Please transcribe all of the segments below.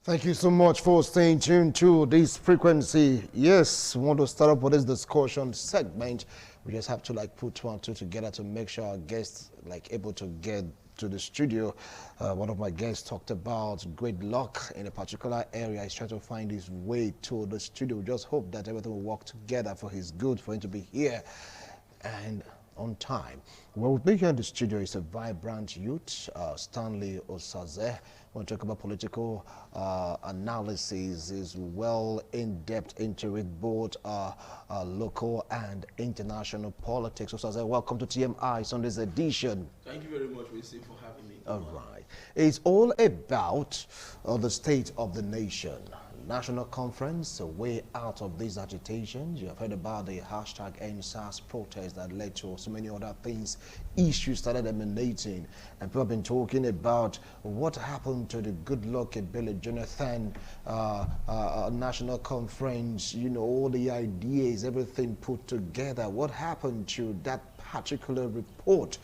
Thank you so much for staying tuned to this frequency. Yes, we want to start up with this discussion segment. We just have to put two and two together to make sure our guests able to get to the studio. One of my guests talked about great luck in a particular area. He's trying to find his way to the studio. We just hope that everything will work together for his good, for him to be here and on time. Well, with me here in the studio is a vibrant youth, Stanley Osaze. When we talk about political analysis, is well in depth into it, both local and international politics. Osaze, welcome to TMI Sunday's edition. Thank you very much, Wesley, for having me. All right. It's all about the state of the nation. National conference, a way out of these agitations. You have heard about the hashtag NSAS protest that led to so many other things. Issues started emanating, and people have been talking about what happened to the Goodluck Ebele Jonathan national conference. You know, all the ideas, everything put together. What happened to that particular report?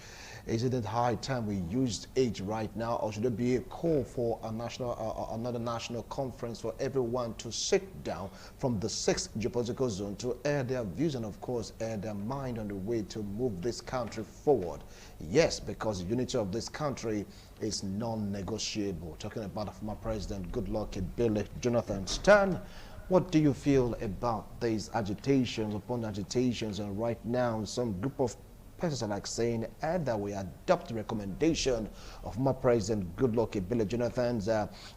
Isn't it high time we used it right now, or should there be a call for a national, another national conference for everyone to sit down from the 6th geopolitical zone to air their views and, of course, air their mind on the way to move this country forward? Yes, because the unity of this country is non-negotiable. Talking about the former president, Goodluck Ebele Jonathan. Stan, what do you feel about these agitations upon agitations, and right now some group of persons are saying either we adopt the recommendation of former President Goodluck Ebele Jonathan's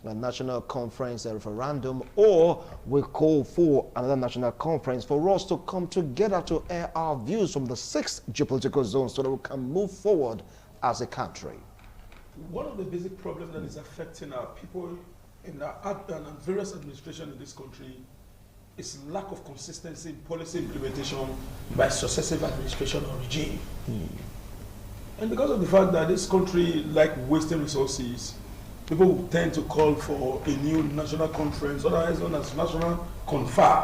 national conference referendum, or we call for another national conference for us to come together to air our views from the 6th geopolitical zone so that we can move forward as a country. One of the basic problems that is affecting our people in our various administrations in this country is lack of consistency in policy implementation by successive administration or regime. And because of the fact that this country like wasting resources, people tend to call for a new national conference, otherwise known as national confer,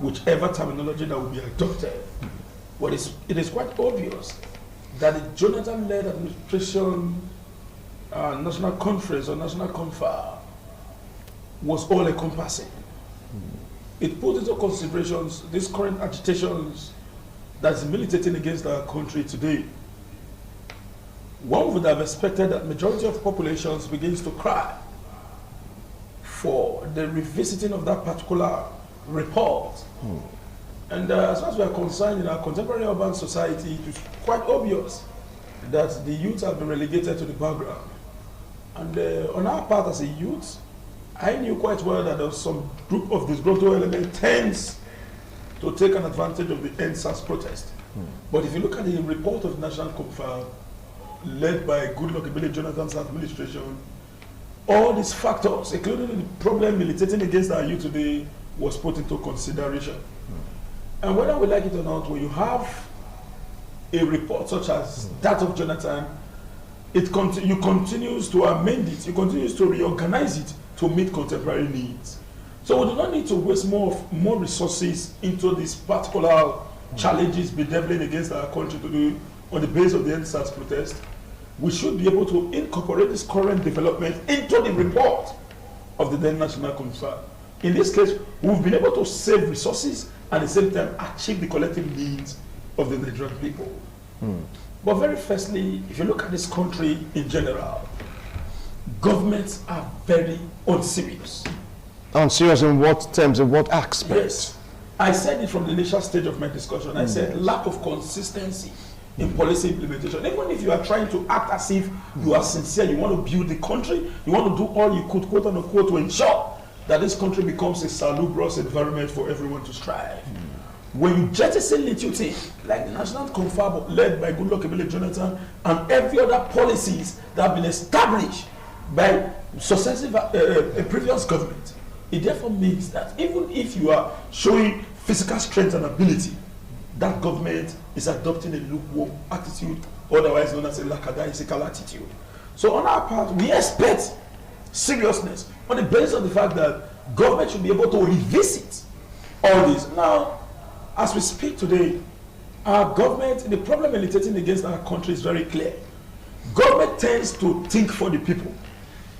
whichever terminology that will be adopted. But it is quite obvious that the Jonathan-led administration national conference or national confer was all-encompassing. It put into considerations these current agitations that's militating against our country today. One would have expected that majority of populations begins to cry for the revisiting of that particular report. And as far as we are concerned, in our contemporary urban society, it is quite obvious that the youth have been relegated to the background. And on our part as a youth, I knew quite well that there was some group of disgruntled elements tends to take an advantage of the NSAS protest. But if you look at the report of the National Confer led by Goodluck Ebele Jonathan's administration, all these factors, including the problem militating against our youth today, was put into consideration. And whether we like it or not, when you have a report such as that of Jonathan, you continues to amend it, you continues to reorganize it to meet contemporary needs. So we do not need to waste more resources into these particular challenges bedeviling against our country today on the basis of the NSAS protest. We should be able to incorporate this current development into the report of the then National Confer. In this case, we've been able to save resources and at the same time achieve the collective needs of the Nigerian people. But very firstly, if you look at this country in general, governments are very unserious. Unserious in what terms, in what aspects? Yes. I said it from the initial stage of my discussion. I said lack of consistency in policy implementation. Even if you are trying to act as if you are sincere, you want to build the country, you want to do all you could, quote unquote, to ensure that this country becomes a salubrious environment for everyone to strive. When you jettison little things like the National Confer led by Goodluck Ebele Jonathan and every other policies that have been established by successive previous government, it therefore means that even if you are showing physical strength and ability, that government is adopting a lukewarm attitude, otherwise known as a lackadaisical attitude. So on our part, we expect seriousness on the basis of the fact that government should be able to revisit all this. Now, as we speak today, our government, the problem militating against our country is very clear. Government tends to think for the people.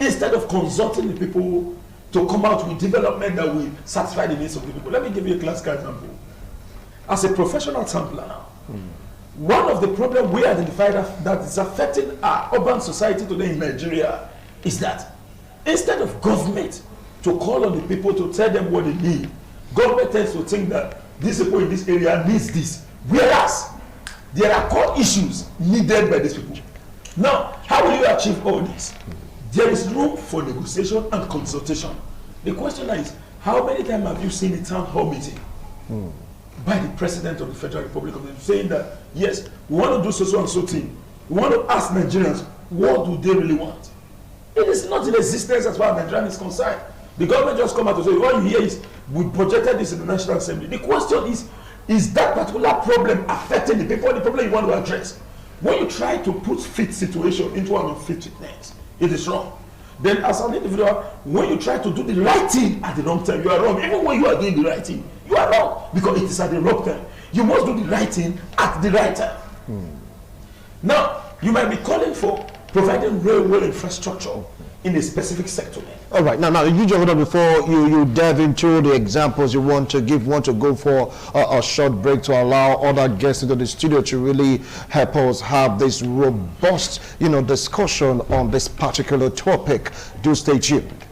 Instead of consulting the people, to come out with development that will satisfy the needs of the people. Let me give you a classical example. As a professional sampler now, one of the problems we identified that is affecting our urban society today in Nigeria is that instead of government to call on the people to tell them what they need, government tends to think that these people in this area needs this, whereas there are core issues needed by these people. Now, how will you achieve all this? There is room for negotiation and consultation. The question is, how many times have you seen a town hall meeting by the President of the Federal Republic of Nigeria saying that, yes, we want to do so and so thing. We want to ask Nigerians, what do they really want? It is not in existence as far as Nigeria is concerned. The government just come out to say, what you hear is, we projected this in the National Assembly. The question is that particular problem affecting the people, the problem you want to address? When you try to put fit situation into an unfit fitness, it is wrong. Then as an individual, when you try to do the right thing at the wrong time, you are wrong. Even when you are doing the right thing, you are wrong because it is at the wrong time. You must do the right thing at the right time. Now, you might be calling for providing railway infrastructure in a specific sector. All right, now you just before you delve into the examples you want to give, want to go for a short break to allow other guests into the studio to really help us have this robust, discussion on this particular topic. Do stay tuned.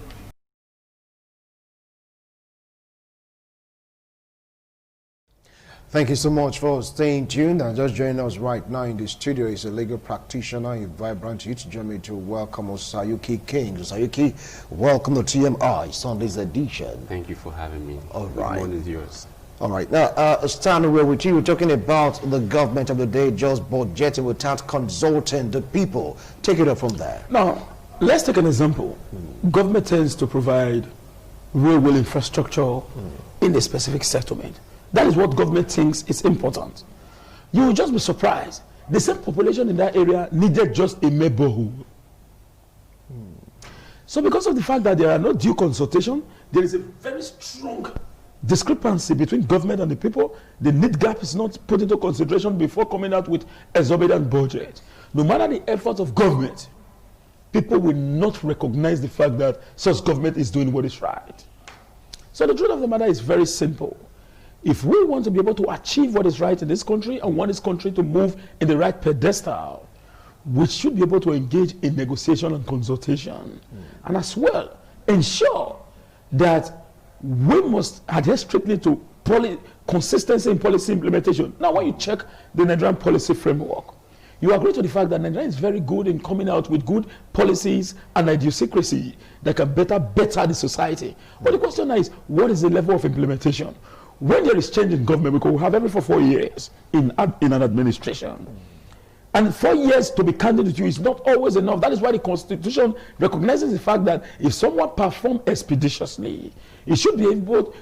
Thank you so much for staying tuned and just joining us right now in the studio is a legal practitioner, a vibrant youth. Join me to welcome Osayuki King. Osayuki, welcome to TMI Sunday's edition. Thank you for having me. All right. Good morning, viewers. All right. Now, starting with you, we're talking about the government of the day just budgeting without consulting the people. Take it up from there. Now, let's take an example. Government tends to provide railway infrastructure in a specific settlement. That is what government thinks is important. You will just be surprised. The same population in that area needed just a neighborhood. So because of the fact that there are no due consultation, there is a very strong discrepancy between government and the people. The need gap is not put into consideration before coming out with exorbitant budget. No matter the effort of government, people will not recognize the fact that such government is doing what is right. So the truth of the matter is very simple. If we want to be able to achieve what is right in this country and want this country to move in the right pedestal, we should be able to engage in negotiation and consultation. And as well, ensure that we must adhere strictly to consistency in policy implementation. Now, when you check the Nigerian policy framework, you agree to the fact that Nigeria is very good in coming out with good policies and idiosyncrasy that can better the society. But the question is, what is the level of implementation? When there is change in government, because we have every 4 years in an administration. And 4 years to be candid with you is not always enough. That is why the Constitution recognizes the fact that if someone performs expeditiously, he should be able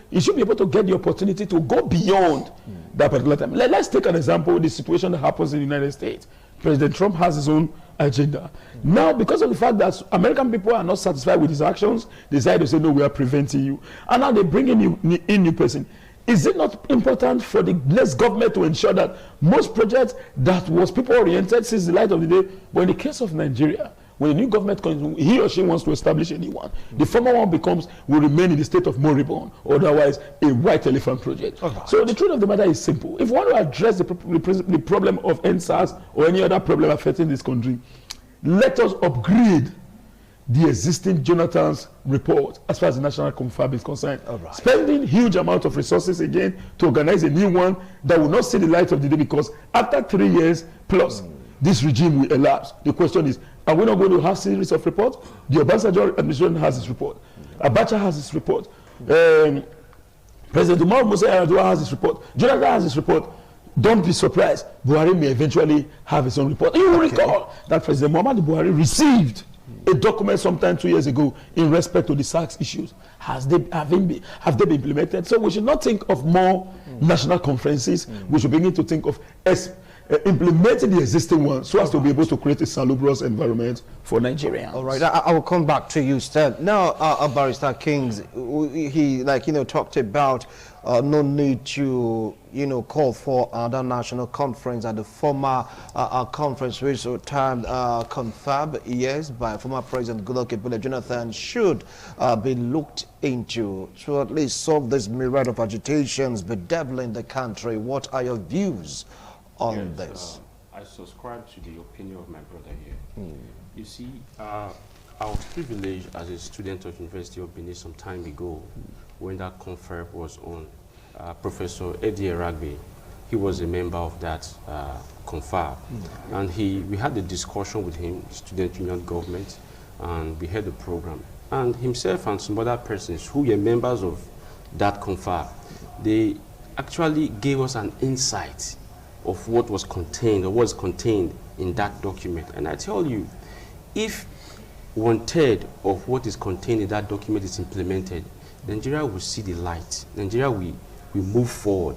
to get the opportunity to go beyond that particular time. Let's take an example of the situation that happens in the United States. President Trump has his own agenda. Now, because of the fact that American people are not satisfied with his actions, they decide to say, no, we are preventing you. And now they bring in new person. Is it not important for the next government to ensure that most projects that was people-oriented sees the light of the day? But in the case of Nigeria, when a new government comes, he or she wants to establish a new one, the former one will remain in the state of moribund, or otherwise a white elephant project. Right. So the truth of the matter is simple. If we want to address the problem of NSAS or any other problem affecting this country, let us upgrade the existing Jonathan's report as far as the national confab is concerned. Right. Spending huge amount of resources again to organize a new one that will not see the light of the day, because after 3 years plus this regime will elapse. The question is, are we not going to have series of reports? The Obasanjo administration has its report. Abacha has its report. President Umaru Musa Yar'Adua has his report. Jonathan has his report. Don't be surprised. Buhari may eventually have his own report. You will recall that President Muhammadu Buhari received a document sometime 2 years ago in respect to the SACS issues. Have they been implemented? So we should not think of more national conferences. We should begin to think of implementing the existing one so as to be able to create a salubrious environment for Nigerians. All right, I will come back to you, Stan. Now, Barrister Kings, he talked about no need to call for another national conference at the former conference which was termed confab, yes, by former President Goodluck Ebele Jonathan should be looked into to at least solve this myriad of agitations bedeviling the country. What are your views on this? I subscribe to the opinion of my brother here. You see, I was privileged as a student of University of Benin some time ago when that confab was on. Professor Eddie Eragbe, he was a member of that confab, and we had a discussion with him, student union government, and we had the program. And himself and some other persons who were members of that confab, they actually gave us an insight of what was contained or what is contained in that document. And I tell you, if 1/3 of what is contained in that document is implemented, Nigeria will see the light. Nigeria will move forward.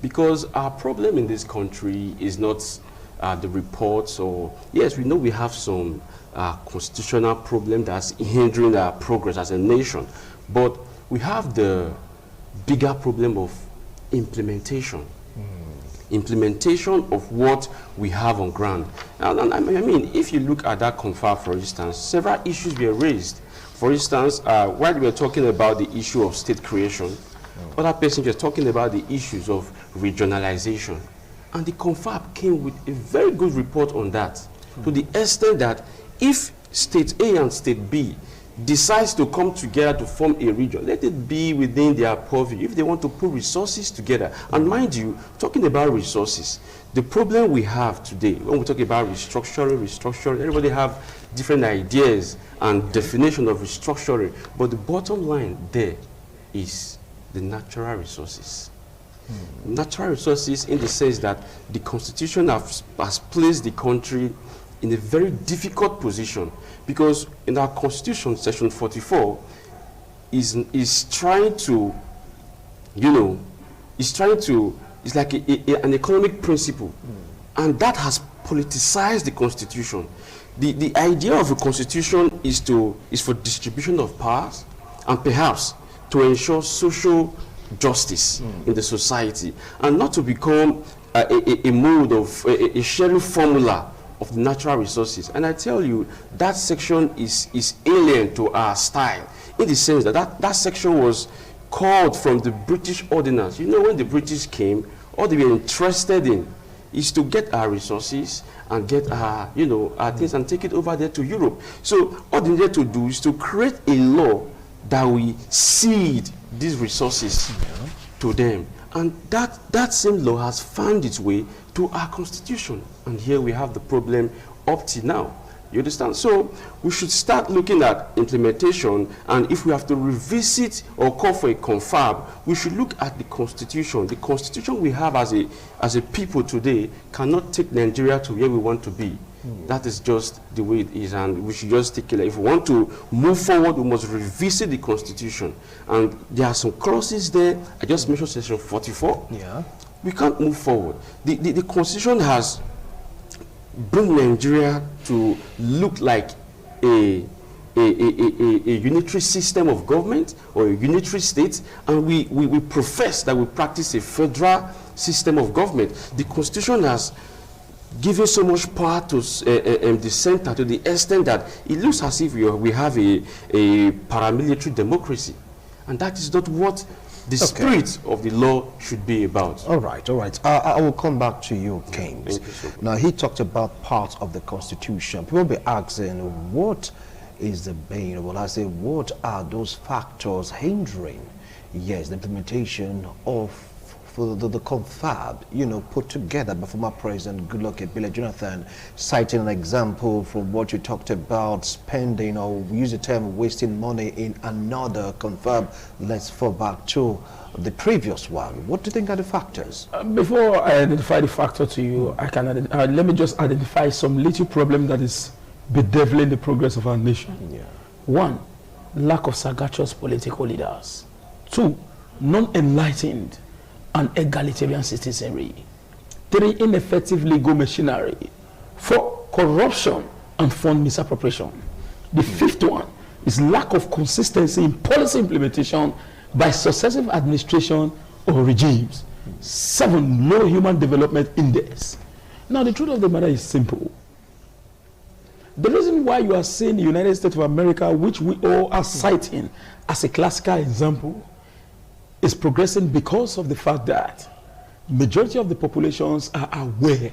Because our problem in this country is not the reports, or yes, we know we have some constitutional problem that's hindering our progress as a nation, but we have the bigger problem of implementation. Implementation of what we have on ground. And I mean, if you look at that confab, for instance, several issues were raised. For instance, while we were talking about the issue of state creation, other persons were talking about the issues of regionalization. And the confab came with a very good report on that, to the extent that if state A and state B decides to come together to form a region, let it be within their purview if they want to put resources together. And mind you, talking about resources, the problem we have today, when we talk about restructuring, everybody have different ideas and definition of restructuring, but the bottom line there is the natural resources. Natural resources in the sense that the Constitution has placed the country in a very difficult position, because in our Constitution, Section 44 is trying to, it's like an economic principle, and that has politicized the Constitution. The idea of a Constitution is for distribution of powers, and perhaps to ensure social justice in the society, and not to become a mode of a sharing formula of the natural resources. And I tell you, that section is alien to our style, in the sense that section was called from the British ordinance. When the British came, all they were interested in is to get our resources and get our things and take it over there to Europe. So all they needed to do is to create a law that we cede these resources to them. And that same law has found its way to our Constitution. And here we have the problem up to now. You understand? So we should start looking at implementation, and if we have to revisit or call for a confab, we should look at the Constitution. The Constitution we have as a people today cannot take Nigeria to where we want to be. That is just the way it is, and we should just take it. If we want to move forward, we must revisit the Constitution. And there are some clauses there. I just mentioned Section 44. Yeah. We can't move forward. The Constitution has bring Nigeria to look like a unitary system of government or a unitary state, and we profess that we practice a federal system of government. The Constitution has given so much power to the center, to the extent that it looks as if we have a paramilitary democracy, and that is not what the spirit of the law should be about. All right. I will come back to you, Kings. Thank you so much. Now, he talked about parts of the Constitution. People will be asking, what is the bane? Well, I say, what are those factors hindering, yes, the implementation of the confab, put together by former President Goodluck Ebele Jonathan, citing an example from what you talked about, spending, or use the term wasting money in another confab. Let's fall back to the previous one. What do you think are the factors? Before I identify the factor to you, I can let me just identify some little problem that is bedeviling the progress of our nation. Yeah. 1, lack of sagacious political leaders. 2, non-enlightened and egalitarian citizenry. 3, ineffective legal machinery. 4, corruption and fund misappropriation. The 5th one is lack of consistency in policy implementation by successive administration or regimes. 7, low human development index. Now, the truth of the matter is simple. The reason why you are seeing the United States of America, which we all are citing as a classical example, is progressing because of the fact that majority of the populations are aware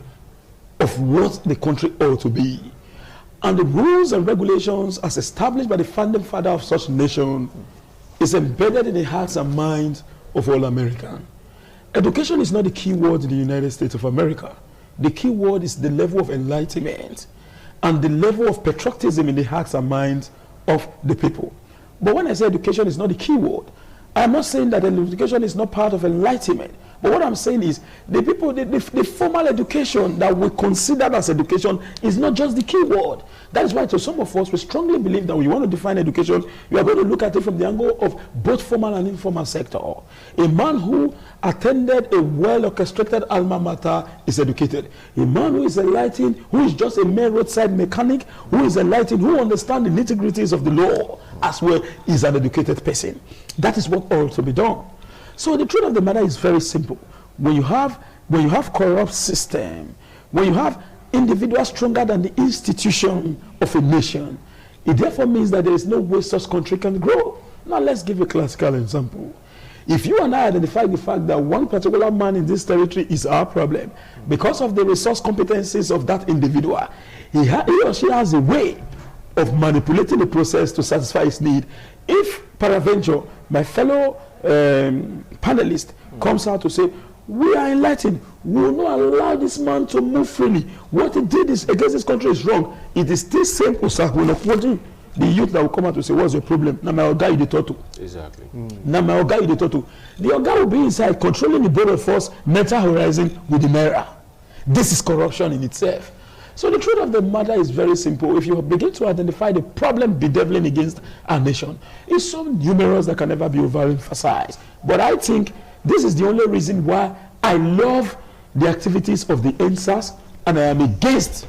of what the country ought to be. And the rules and regulations as established by the founding father of such nation is embedded in the hearts and minds of all Americans. Education is not the key word in the United States of America. The key word is the level of enlightenment and the level of patriotism in the hearts and minds of the people. But when I say education is not the key word, I'm not saying that education is not part of enlightenment. But what I'm saying is the people, the formal education that we consider as education is not just the key word. That is why to some of us, we strongly believe that when you want to define education, you are going to look at it from the angle of both formal and informal sector. A man who attended a well-orchestrated alma mater is educated. A man who is enlightened, who is just a mere roadside mechanic, who is enlightened, who understands the nitty-gritties of the law as well, is an educated person. That is what ought to be done. So the truth of the matter is very simple. When you have corrupt system, when you have individuals stronger than the institution of a nation, it therefore means that there is no way such country can grow. Now let's give a classical example. If you and I identify the fact that one particular man in this territory is our problem, because of the resource competencies of that individual, he or she has a way of manipulating the process to satisfy his need. If peradventure my fellow panelist comes out to say, we are enlightened, we will not allow this man to move freely, what he did is against this country is wrong, it is still same Usak will not quoting the youth that will come out to say, what's your problem? Now my guy you the turtle. Exactly. Now my guy you the turtle. The guy will be inside controlling the border force, mental horizon with the naira. This is corruption in itself. So the truth of the matter is very simple. If you begin to identify the problem bedeviling against our nation, it's so numerous that can never be overemphasized. But I think this is the only reason why I love the activities of the NSAS and I am against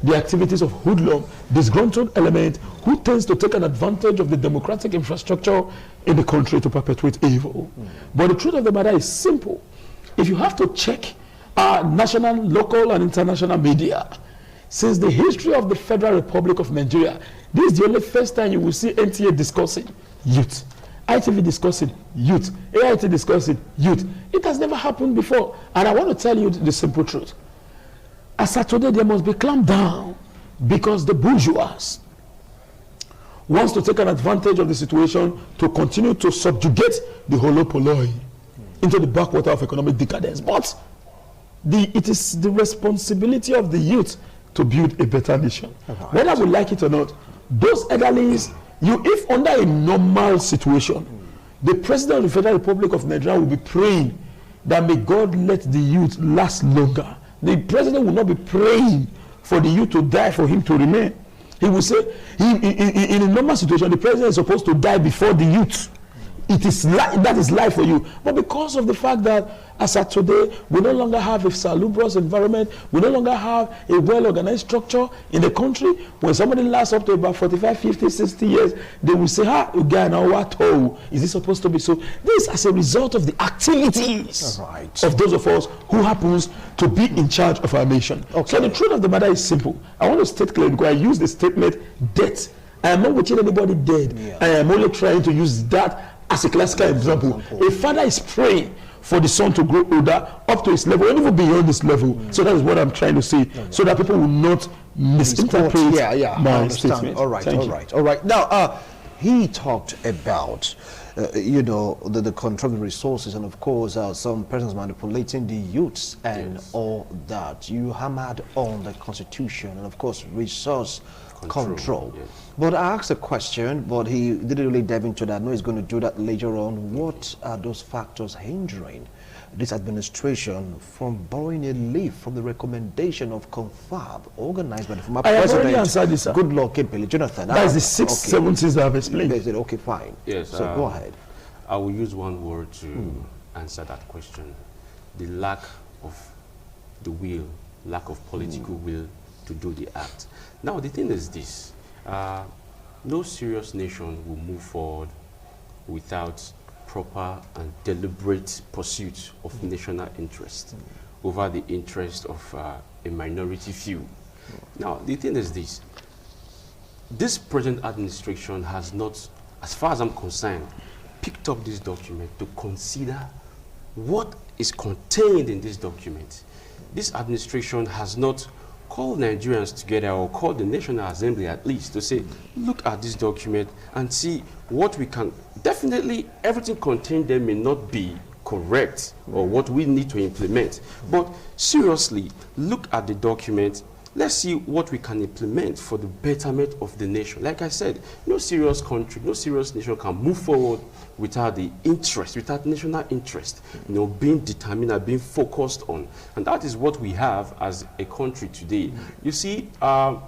the activities of hoodlum, disgruntled element who tends to take an advantage of the democratic infrastructure in the country to perpetuate evil. But the truth of the matter is simple. If you have to check our national, local, and international media, since the history of the Federal Republic of Nigeria, this is the only first time you will see NTA discussing youth, ITV discussing youth, AIT discussing youth. It has never happened before. And I want to tell you the simple truth. As of today, there must be clamped down because the bourgeois wants to take an advantage of the situation to continue to subjugate the holopoloi into the backwater of economic decadence. But it is the responsibility of the youth to build a better nation. Right. Whether we like it or not, those elderlies, if under a normal situation, the President of the Federal Republic of Nigeria will be praying that may God let the youth last longer. The President will not be praying for the youth to die for him to remain. He will say, in a normal situation, the President is supposed to die before the youth. That is life for you. But because of the fact that as of today, we no longer have a salubrious environment, we no longer have a well-organized structure in the country, when somebody lasts up to about 45, 50, 60 years, they will say, is this supposed to be so? This is as a result of the activities of those of us who happens to be in charge of our nation. Okay. So the truth of the matter is simple. I want to state clearly, because I use the statement death. I am not wishing anybody dead. Yeah. I am only trying to use that as a classical example. A father is praying for the son to grow older up to his level, and even beyond this level. So that is what I'm trying to say, so that people will not misinterpret my statement. All right. Now, he talked about, the controlling resources, and of course, some persons manipulating the youths and all that. You hammered on the Constitution and, of course, resource control. Yes. But I asked a question, but he didn't really dive into that. No, he's going to do that later on. What are those factors hindering this administration from borrowing a leaf from the recommendation of Confab organized by the former president? I have already answered this, sir. Good luck, Jonathan. That is the 6, 7 things I've explained. Okay, fine. Yes. So go ahead. I will use one word to answer that question. The lack of the will, lack of political will to do the act. Now, the thing is this. No serious nation will move forward without proper and deliberate pursuit of national interest over the interest of a minority few. Now, the thing is this. This present administration has not, as far as I'm concerned, picked up this document to consider what is contained in this document. This administration has not called Nigerians together, or called the National Assembly at least, to say, look at this document and see what we can. Definitely, everything contained there may not be correct or what we need to implement. But seriously, look at the document. Let's see what we can implement for the betterment of the nation. Like I said, no serious country, no serious nation can move forward without the interest, without national interest, being determined and being focused on. And that is what we have as a country today. You see, I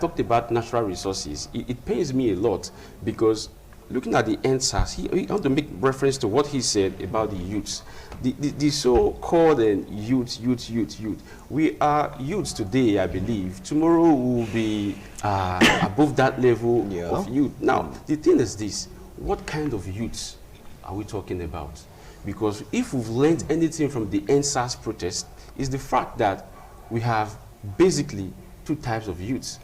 talked about natural resources. It pains me a lot because looking at the NSAS, he want to make reference to what he said about the youths. The so-called youth. We are youths today, I believe. Tomorrow we will be above that level of youth. Now, the thing is this. What kind of youths are we talking about? Because if we've learned anything from the NSAS protest, is the fact that we have basically two types of youths.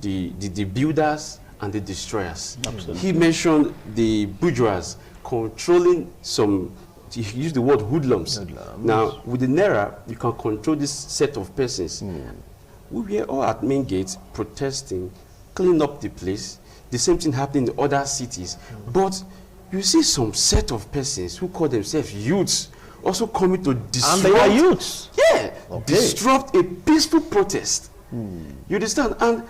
The builders and the destroyers. Absolutely. He mentioned the bourgeois controlling some, he used the word hoodlums. Now, with the Naira, you can control this set of persons. We were all at main gates protesting, cleaning up the place. The same thing happened in other cities. But you see some set of persons who call themselves youths also coming to disrupt. And they are youths? Yeah. Okay. Disrupt a peaceful protest. You understand? And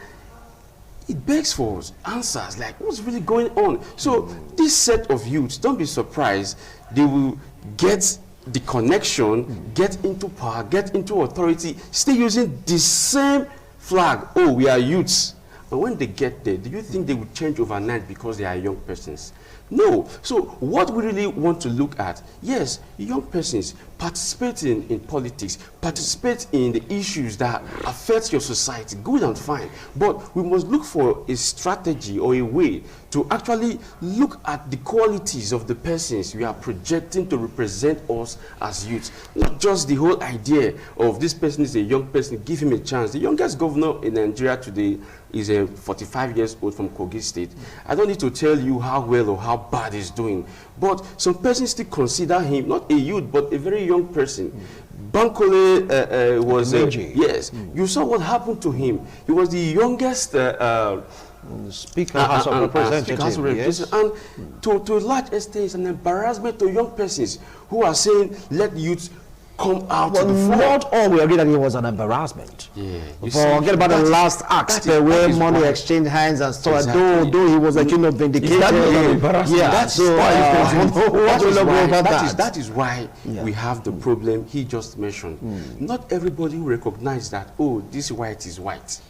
it begs for answers like what's really going on. So this set of youths, don't be surprised, they will get the connection, get into power, get into authority, stay using the same flag. Oh, we are youths. And when they get there, do you think they will change overnight because they are young persons? No. So what we really want to look at, yes, young persons participating in politics, participate in the issues that affect your society, good and fine. But we must look for a strategy or a way to actually look at the qualities of the persons we are projecting to represent us as youths. Not just the whole idea of this person is a young person, give him a chance. The youngest governor in Nigeria today is 45 years old from Kogi State. I don't need to tell you how well or how bad he's doing. But some persons still consider him not a youth, but a very young person. Bankole was yes. You saw what happened to him. He was the youngest Speaker House of Representatives. Yes. And to a large extent, it's an embarrassment to young persons who are saying, let youth come out to the front. Not all we agree that it was an embarrassment. Yeah. Forget about the last act where money exchanged hands and so exactly. though he was like, vindicated. That is why we have the problem he just mentioned. Not everybody will recognize that, oh, this white is white.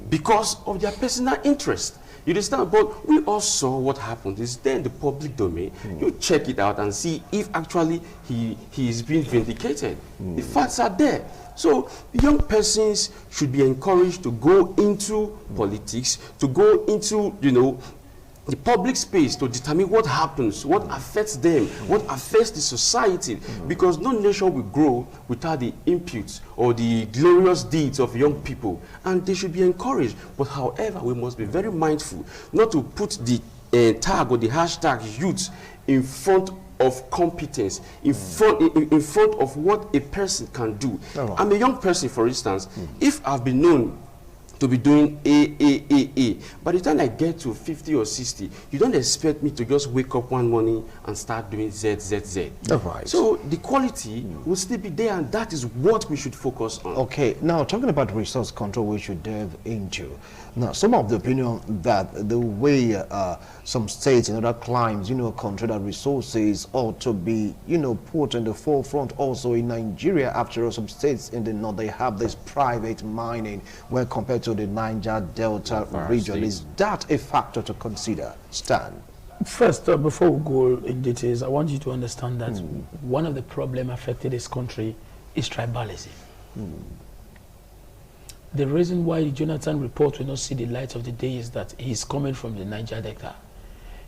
Because of their personal interest. You understand? But we all saw what happened. It's there in the public domain. You check it out and see if actually he is being vindicated. The facts are there. So young persons should be encouraged to go into politics, to go into, the public space to determine what happens, what affects them, what affects the society. Because no nation will grow without the inputs or the glorious deeds of young people. And they should be encouraged. But however, we must be very mindful not to put the tag or the hashtag youth in front of competence, in front of what a person can do. I'm a young person, for instance. If I've been known to be doing A. By the time I get to 50 or 60, you don't expect me to just wake up one morning and start doing Z. Right. So the quality will still be there, and that is what we should focus on. Okay, now talking about resource control, we should delve into. Now, some of the opinion that the way some states and other climes, control their resources ought to be, put in the forefront also in Nigeria. After all, some states in the north, they have this private mining when compared to the Niger Delta region. Is that a factor to consider, Stan? First, before we go in details, I want you to understand that one of the problems affecting this country is tribalism. The reason why the Jonathan report will not see the light of the day is that he's coming from the Niger Delta.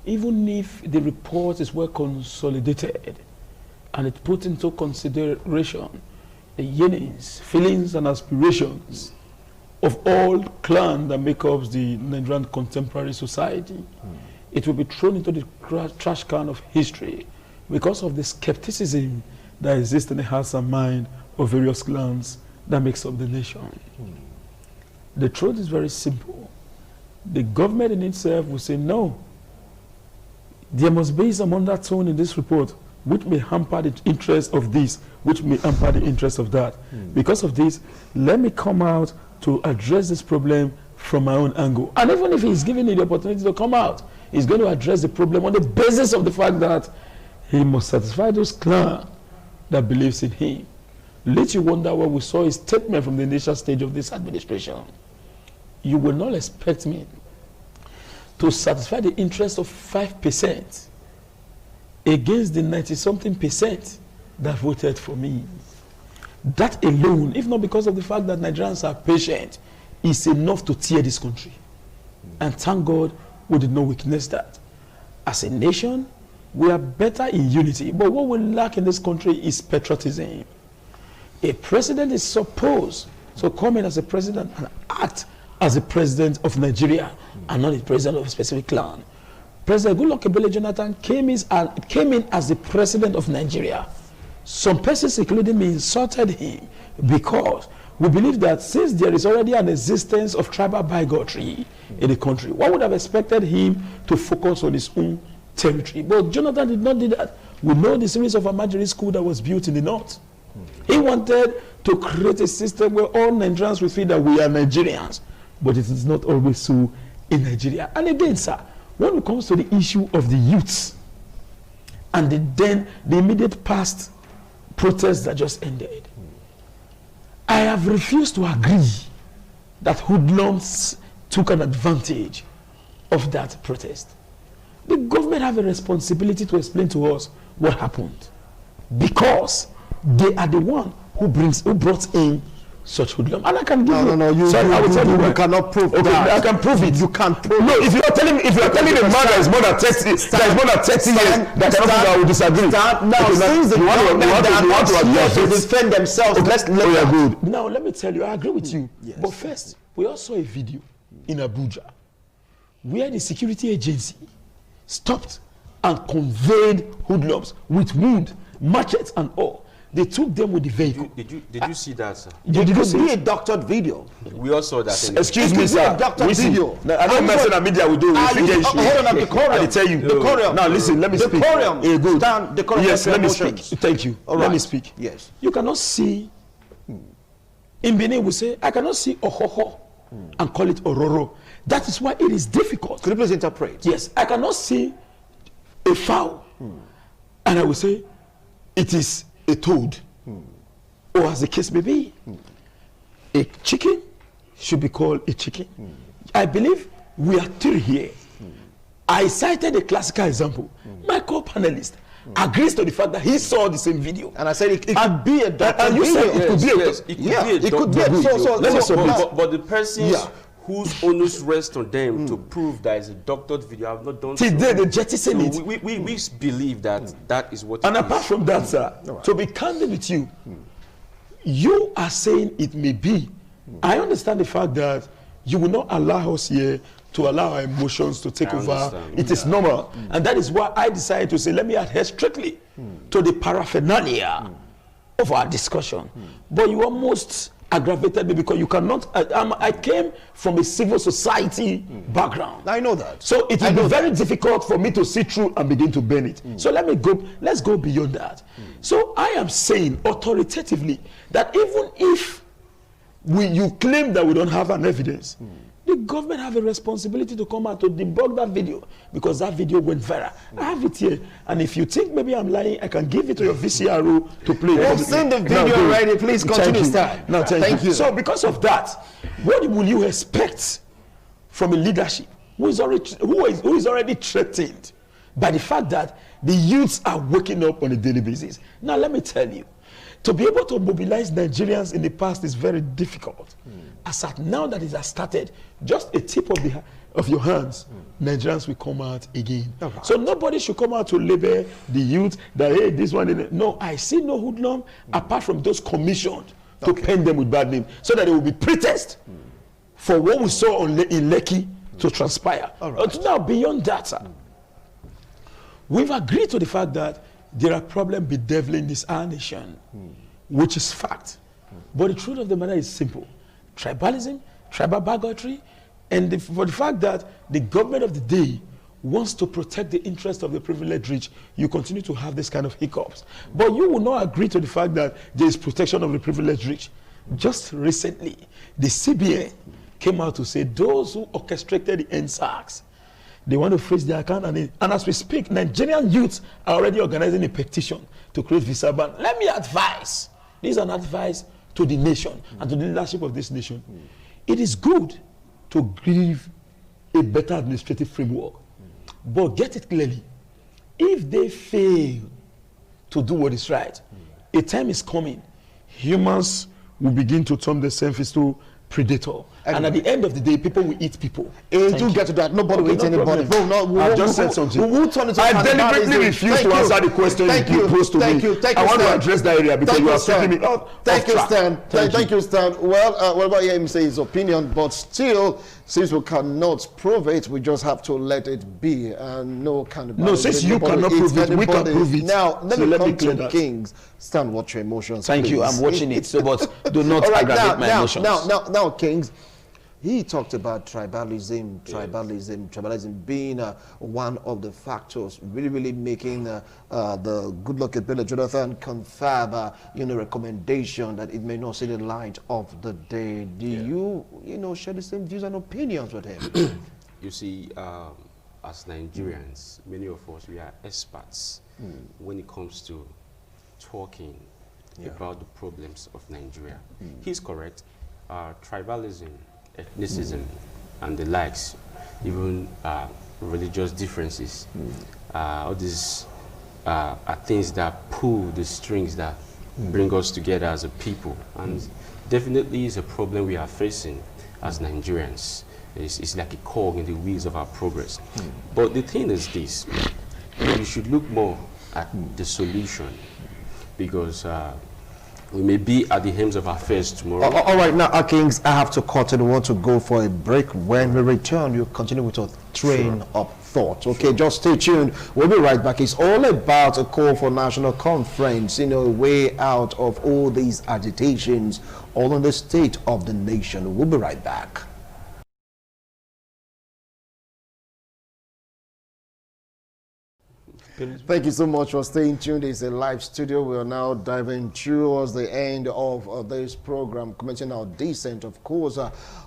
Even if the report is well consolidated and it put into consideration the yearnings, feelings, and aspirations of all clans that make up the Nigerian contemporary society, it will be thrown into the trash can of history because of the skepticism that exists in the hearts and mind of various clans that makes up the nation. The truth is very simple. The government in itself will say, no, there must be some undertone in this report which may hamper the interest of this, which may hamper the interest of that. Because of this, let me come out to address this problem from my own angle. And even if he's given me the opportunity to come out, he's going to address the problem on the basis of the fact that he must satisfy those clans that believes in him. Let you wonder what we saw a statement from the initial stage of this administration. You will not expect me to satisfy the interest of 5% against the 90-something% that voted for me. That alone, if not because of the fact that Nigerians are patient, is enough to tear this country. And thank God we did not witness that. As a nation, we are better in unity, but what we lack in this country is patriotism. A president is supposed to come in as a president and act as the president of Nigeria and not the president of a specific clan. President Goodluck Ebele Jonathan came in as the president of Nigeria. Some persons, including me, insulted him because we believe that since there is already an existence of tribal bigotry in the country, one would have expected him to focus on his own territory. But Jonathan did not do that. We know the series of Amajiri school that was built in the north. He wanted to create a system where all Nigerians will feel that we are Nigerians. But it is not always so in Nigeria. And again, sir, when it comes to the issue of the youths and the immediate past protests that just ended, I have refused to agree that hoodlums took an advantage of that protest. The government have a responsibility to explain to us what happened, because they are the one who brought in such hoodlum. And I can give you. No, you cannot prove that. I can prove it. You can't prove. No, if you are telling me, a man that is more than 30 years, that cannot prove, I will disagree. Now, since the government to defend themselves, let's good. Now, let me tell you, I agree with you. Yes. But first, we also saw a video in Abuja where the security agency stopped and conveyed hoodlums with wood, machetes, and all. They took them with the vehicle. Did you see that, sir? It could be a doctored video. We all saw that. Excuse me, sir. Video. I don't mess with the media. We do. Hold on, decorum. I tell you. Decorum. Now listen. Let me speak. Decorum. Good. Stand. Decorum. Yes. Let me speak. Thank you. All right. Let me speak. Yes. You cannot see. In Benin, we say, I cannot see ohoho and call it ororo. That is why it is difficult. Could you please interpret? Yes. I cannot see a fowl, and I will say it is a toad, or as the case may be, a chicken should be called a chicken. I believe we are three here. I cited a classical example. My co-panelist agrees to the fact that he saw the same video, and I said it could be a doctor. And you said it could be it could be a but the persons whose onus rests on them to prove that is a doctored video have not done today. They jettison it. We believe that that is what. And apart from that, sir, to be candid with you, you are saying it may be. I understand the fact that you will not allow us here to allow our emotions to take over. It is normal. And that is why I decided to say, let me adhere strictly to the paraphernalia of our discussion. But you almost aggravated me because you cannot. I came from a civil society background. I know that. So it will be very difficult for me to see through and begin to burn it. So let's go beyond that. So I am saying authoritatively that even if you claim that we don't have an evidence, the government have a responsibility to come out to debug that video, because that video went viral. I have it here, and if you think maybe I'm lying, I can give it to your VCRO to play. We've seen the video already. Please continue. Thank you. So because of that, what will you expect from a leadership who is already threatened by the fact that the youths are waking up on a daily basis? Now let me tell you, To be able to mobilize Nigerians in the past is very difficult. As at now that it has started, just a tip of your hands, Nigerians will come out again. Right. So nobody should come out to label the youth that, hey, this one, no, I see no hoodlum apart from those commissioned to paint them with bad name, so that it will be pretext for what we saw in Lekki to transpire. Right. Now, beyond that, we've agreed to the fact that there are problems bedeviling this our nation, which is fact. But the truth of the matter is simple. Tribalism, tribal bigotry, and for the fact that the government of the day wants to protect the interest of the privileged rich, you continue to have this kind of hiccups. But you will not agree to the fact that there is protection of the privileged rich. Just recently, the CBN came out to say those who orchestrated the NSACs, they want to freeze their account, and as we speak, Nigerian youths are already organizing a petition to create visa ban. Let me advise, this is an advice to the nation and to the leadership of this nation. It is good to give a better administrative framework, but get it clearly. If they fail to do what is right, a time is coming, humans will begin to turn themselves into predator. And at the end of the day, people will eat people. Do get to that. Nobody will eat anybody. I just said something. I deliberately refuse to answer the question you posed to me. I want to address that area because you are taking me off. Thank you, Stan. Thank you, Stan. Well, what about him say his opinion, but still, since we cannot prove it, we just have to let it be. And no cannibalism. No, since you cannot prove it, we can prove it. Now, let me come to Kings. Stan, watch your emotions. Thank you. I'm watching it. So, but do not aggravate my emotions. Now, Kings. He talked about tribalism being one of the factors really making the Goodluck Ebele Jonathan confirm, recommendation that it may not see the light of the day. Do you share the same views and opinions with him? You see, as Nigerians, many of us, we are experts when it comes to talking about the problems of Nigeria. He's correct. Tribalism, ethnicism, and the likes, even religious differences, all these are things that pull the strings that bring us together as a people, and definitely is a problem we are facing as Nigerians. It's like a cog in the wheels of our progress. But the thing is this, you should look more at the solution, because we may be at the hems of affairs tomorrow. All right, now, Kings, I have to cut it. We want to go for a break. When we return, you continue with your train of thought. Okay, just stay tuned. We'll be right back. It's all about a call for national conference, a way out of all these agitations, all in the state of the nation. We'll be right back. Thank you so much for staying tuned. It's a live studio. We are now diving towards the end of this program, commencing our descent, of course,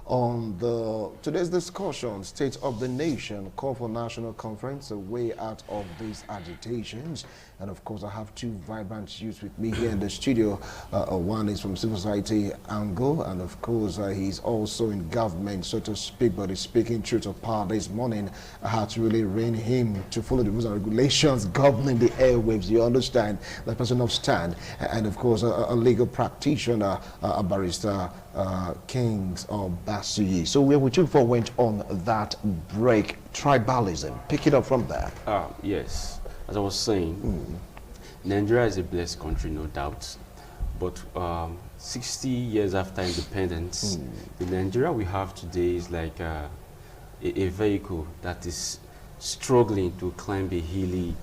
on today's discussion, State of the Nation, call for national conference, a way out of these agitations. And of course, I have two vibrant youths with me here in the studio. One is from civil society angle, and of course, he's also in government, so to speak, but he's speaking truth of power this morning. I had to really rein him to follow the rules and regulations governing the airwaves. You understand? The person of stand, and of course, a legal practitioner, a barrister, Kings of Basuyi. So where would you for went on that break? Tribalism. Pick it up from there. Yes. As I was saying, Nigeria is a blessed country, no doubt. But 60 years after independence, the Nigeria we have today is like a vehicle that is struggling to climb a hilly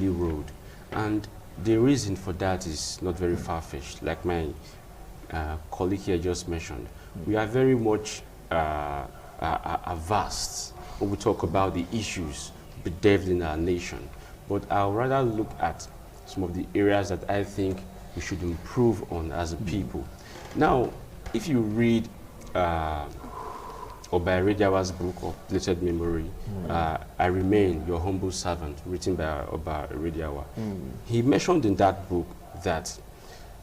road. And the reason for that is not very far-fetched, like my colleague here just mentioned. We are very much vast when we talk about the issues bedeviling our nation. But I'll rather look at some of the areas that I think we should improve on as a people. Now, if you read Oba Erediawa's book of blessed memory, I Remain Your Humble Servant, written by Oba Erediawa, he mentioned in that book that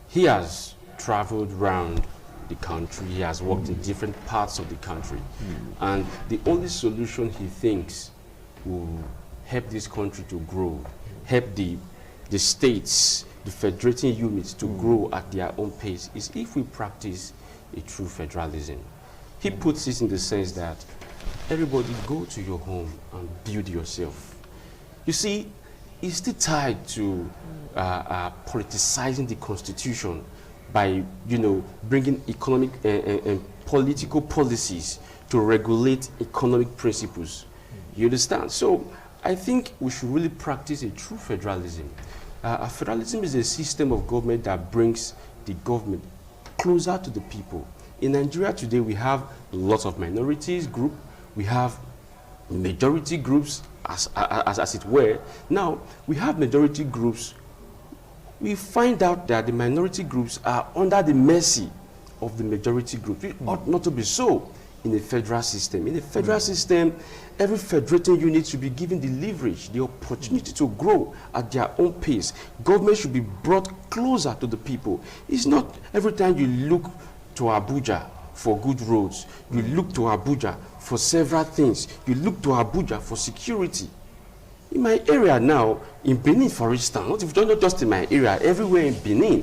he has traveled around the country, he has worked in different parts of the country, and the only solution he thinks will help this country to grow, help the states, the federating units to grow at their own pace is if we practice a true federalism. He puts it in the sense that everybody go to your home and build yourself. You see, it's still tied to politicizing the constitution by, bringing economic and political policies to regulate economic principles. You understand? So I think we should really practice a true federalism. Federalism is a system of government that brings the government closer to the people. In Nigeria today, we have lots of minorities group, we have majority groups, as it were. Now, we have majority groups. We find out that the minority groups are under the mercy of the majority group. It ought not to be so in a federal system. In a federal system, every federating unit should be given the leverage, the opportunity to grow at their own pace. Government should be brought closer to the people. It's not every time you look to Abuja for good roads, you look to Abuja for several things. You look to Abuja for security. In my area now, in Benin, for instance, not just in my area, everywhere in Benin,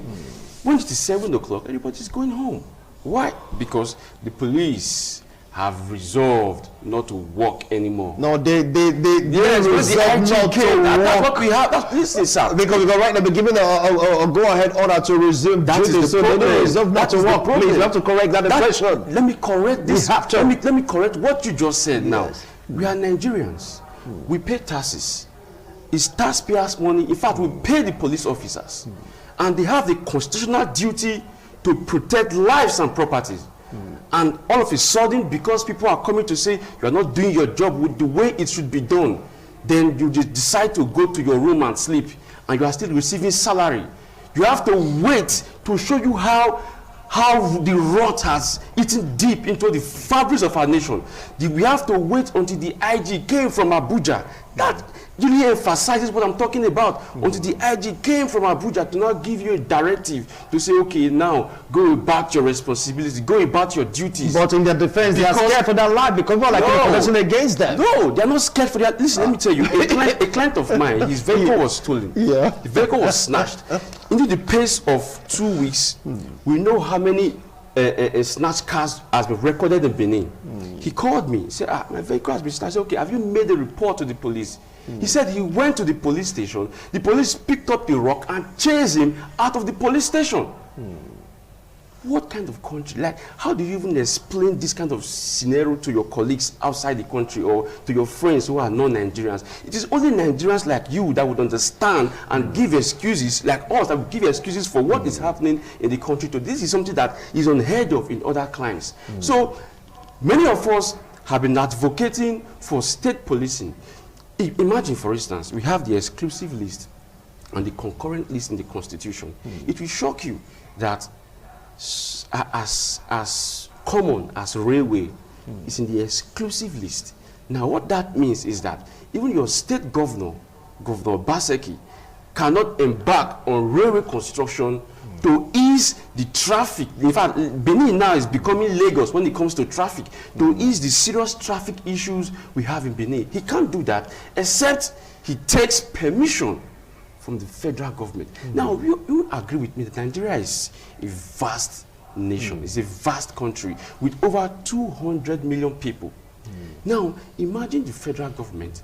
when it is 7 o'clock, everybody's going home. Why? Because the police have resolved not to work anymore. No, they yes, resolved not to work. That's what we have. Listen, sir. Because right now they're giving a go-ahead order to resume That duty, is the so problem. they resolve not to work. Problem. Please, you have to correct that impression. Let me correct this. We have to. Let me correct what you just said now. Yes. We are Nigerians. We pay taxes. It's taxpayers' money. In fact, we pay the police officers. And they have the constitutional duty to protect lives and properties. And all of a sudden, because people are coming to say you are not doing your job with the way it should be done, then you just decide to go to your room and sleep, and you are still receiving salary. You have to wait to show you how the rot has eaten deep into the fabrics of our nation. We have to wait until the IG came from Abuja. That really emphasizes what I'm talking about. Until the IG came from Abuja to not give you a directive to say, okay, now go about your responsibility, go about your duties. But in their defense, they are scared for their life because people are like protesting against them. No, they're not scared for their. Listen, let me tell you, a client of mine, his vehicle was stolen. Yeah. The vehicle was snatched. In the pace of 2 weeks, we know how many snatched cars has been recorded in Benin. He called me. He said, my vehicle has been snatched. I said, okay, have you made a report to the police? He said he went to the police station. The police picked up the rock and chased him out of the police station. What kind of country? Like, how do you even explain this kind of scenario to your colleagues outside the country or to your friends who are non-Nigerians? It is only Nigerians like you that would understand and give excuses, like us, that would give excuses for what is happening in the country. So this is something that is unheard of in other climes. So many of us have been advocating for state policing. Imagine, for instance, we have the exclusive list and the concurrent list in the Constitution. It will shock you that as common as railway is in the exclusive list. Now, what that means is that even your state governor, Governor Baseki, cannot embark on railway construction to ease the traffic. In fact, Benin now is becoming Lagos when it comes to traffic, to ease the serious traffic issues we have in Benin. He can't do that except he takes permission from the federal government. Now, you agree with me that Nigeria is a vast nation. It's a vast country with over 200 million people. Now, imagine the federal government,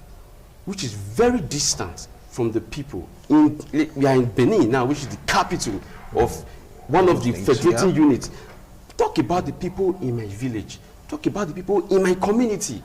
which is very distant from the people. We are in Benin now, which is the capital of one of the federating units. Talk about the people in my village. Talk about the people in my community.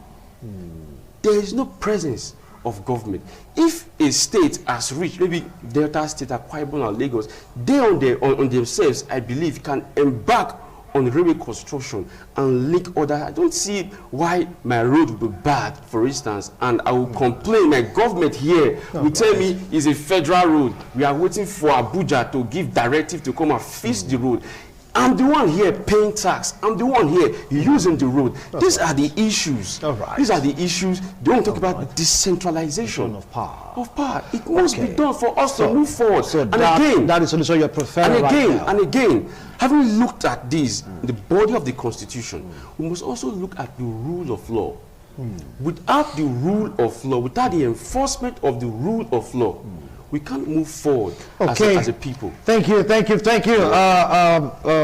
There is no presence of government. If a state has reached, maybe Delta State, Akwa Ibom or Lagos, they on themselves, I believe, can embark on railway construction and link other. I don't see why my road would be bad, for instance, and I will complain. My government here will tell me it's a federal road. We are waiting for Abuja to give directive to come and fix the road. I'm the one here paying tax. I'm the one here using the road. These are the issues. These are the issues. They don't talk about decentralization of power. It must be done for us to move forward. So and again, that is the solution you're preferring and again, having looked at this, the body of the Constitution, we must also look at the rule of law. Without the rule of law, without the enforcement of the rule of law, we can't move forward as a people. Thank you.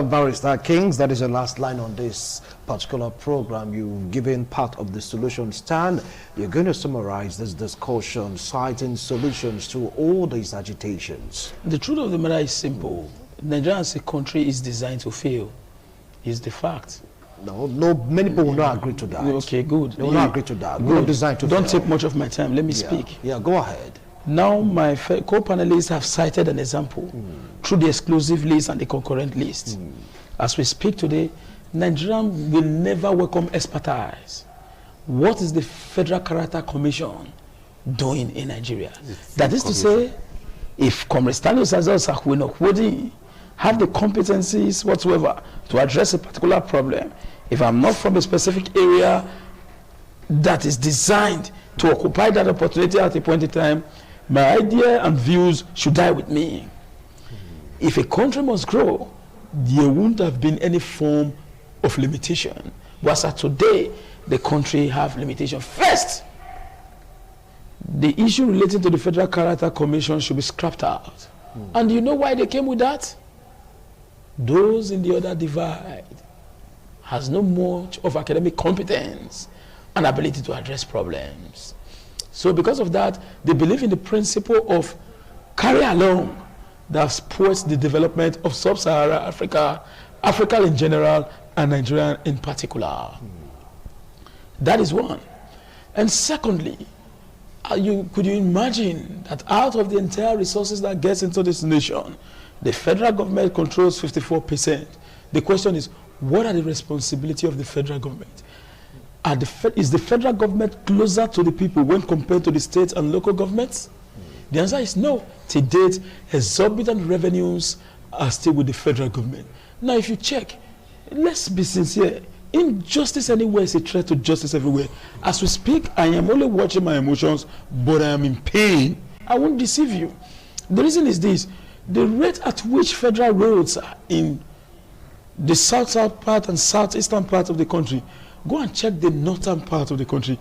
Barrister Kings, that is your last line on this particular program. You've given part of the solution stand. You're going to summarize this discussion, citing solutions to all these agitations. The truth of the matter is simple. Nigeria as a country is designed to fail. Is the fact. No, many people will not agree to that. Okay, good. They will not agree to that. We're not designed to Don't fail. take much of my time. Let me speak. Yeah, go ahead. Now, my co-panelists have cited an example through the exclusive list and the concurrent list. As we speak today, Nigeria will never welcome expertise. What is the Federal Character Commission doing in Nigeria? That is to say, if Comrade Stanley Sakwenokwodi have the competencies whatsoever to address a particular problem, if I'm not from a specific area that is designed to occupy that opportunity at a point in time, my idea and views should die with me. If a country must grow, there won't have been any form of limitation. But as today, the country have limitation. First, the issue relating to the Federal Character Commission should be scrapped out. And you know why they came with that? Those in the other divide has no much of academic competence and ability to address problems. So because of that, they believe in the principle of carry along that supports the development of sub-Saharan Africa, Africa in general, and Nigeria in particular. That is one. And secondly, could you imagine that out of the entire resources that gets into this nation, the federal government controls 54%. The question is, what are the responsibility of the federal government? Is the federal government closer to the people when compared to the state and local governments? The answer is no. To date, exorbitant revenues are still with the federal government. Now, if you check, let's be sincere. Injustice anywhere is a threat to justice everywhere. As we speak, I am only watching my emotions, but I am in pain. I won't deceive you. The reason is this. The rate at which federal roads are in the south part and southeastern part of the country, go and check the northern part of the country.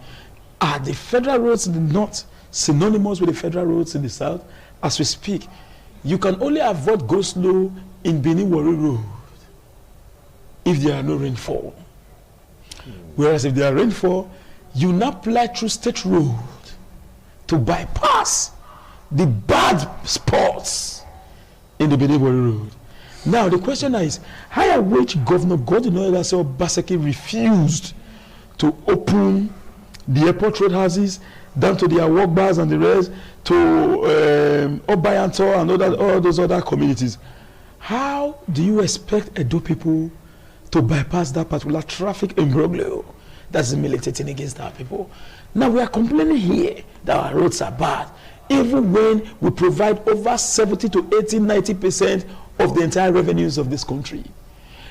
Are the federal roads in the north synonymous with the federal roads in the south? As we speak, you can only avoid go slow in Benin-Warri Road if there are no rainfall. Whereas if there are rainfall, you now fly through state road to bypass the bad spots in the Benin-Warri Road. Now the question is, higher wage Governor Godwin Obaseki refused to open the airport road houses down to their work bars and the rest, to Obayanto and all those other communities. How do you expect Edo people to bypass that particular traffic imbroglio that's militating against our people? Now we are complaining here that our roads are bad, even when we provide over 70 to 80, 90% of the entire revenues of this country.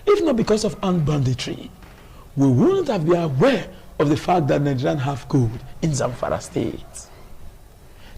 If not because of armed banditry, we wouldn't have been aware of the fact that Nigerians have gold in Zamfara State.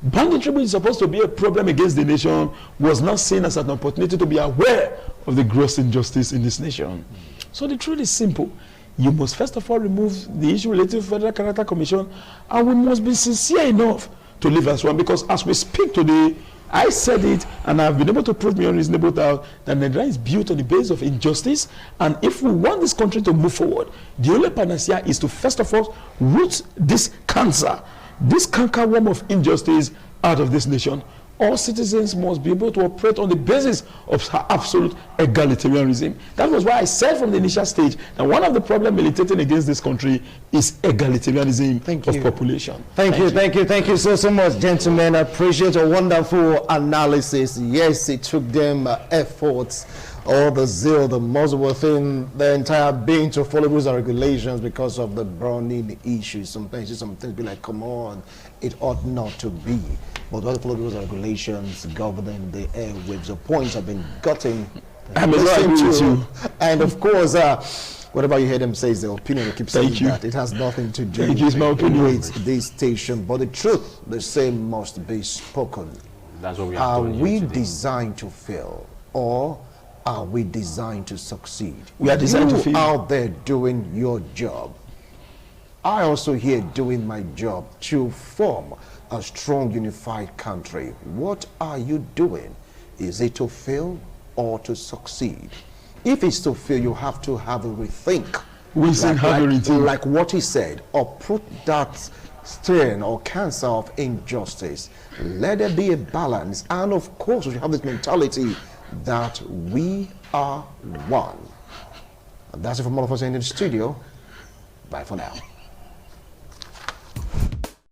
Banditry, which is supposed to be a problem against the nation, was not seen as an opportunity to be aware of the gross injustice in this nation. So the truth is simple. You must first of all remove the issue related to the Federal Character Commission, and we must be sincere enough to live as one, because as we speak today, I said it, and I've been able to prove beyond reasonable doubt that Nigeria is built on the basis of injustice. And if we want this country to move forward, the only panacea is to first of all root this cancer, this cankerworm of injustice out of this nation. All citizens must be able to operate on the basis of absolute egalitarianism. That was why I said from the initial stage that one of the problems militating against this country is egalitarianism of population. Thank you so much, gentlemen. I appreciate a wonderful analysis. Yes, it took them efforts, all the zeal, the muscle within the entire being to follow rules and regulations because of the burning issues. Sometimes be like, come on, it ought not to be. But all the follow rules and regulations governing the airwaves. The points have been gotten. I'm listening with you. And of course, whatever you hear them say is their opinion. They keep saying that. It has nothing to do with this station. But the truth, the same must be spoken. That's what we are we designed to fail, or are we designed to succeed? We are designed to fail. Out there doing your job, I also here doing my job to form a strong unified country. What are you doing? Is it to fail or to succeed? If it's to fail, you have to have a rethink. We said have a rethink. Like what he said, uproot that strain or cancer of injustice. Let there be a balance. And of course, we have this mentality that we are one. And that's it from all of us in the studio. Bye for now.